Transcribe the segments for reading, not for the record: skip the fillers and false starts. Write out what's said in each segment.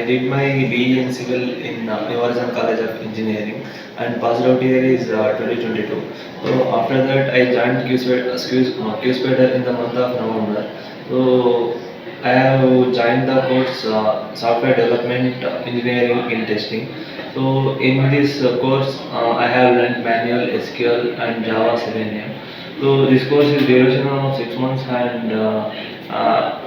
did my BE in Civil in Horizon College of Engineering and passed out year is 2022. So after that I joined Qspider in the month of November. So I have joined the course Software Development Engineering in Testing. So in this course I have learned manual SQL and Java Selenium. So this course is duration of 6 months and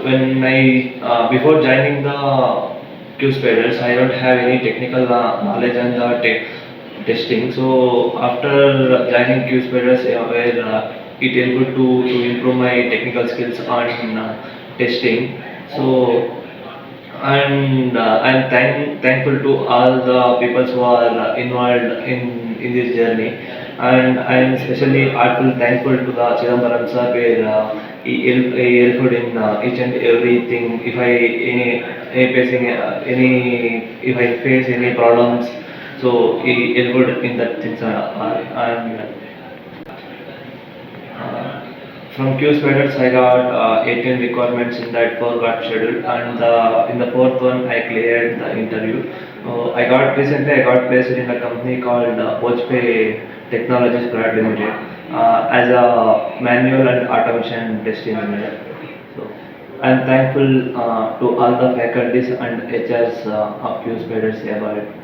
when I before joining the Qspiders, I don't have any technical knowledge on the testing. So after joining Qspiders, where it helped to improve my technical skills on testing. So and I'm thankful to all the people who are involved in this journey, and I'm especially heartful thankful to the Chidambaram sir where he helped in each and everything. If I if I face any problems, so he helped in that things and from Qspiders, I got 18 requirements in that 4 got scheduled, and in the fourth one, I cleared the interview. I got placed in a company called Vouchpay Technologies Private Limited as a manual and automation test engineer. So, I'm thankful to all the faculties and HRs of Qspiders Hebbal.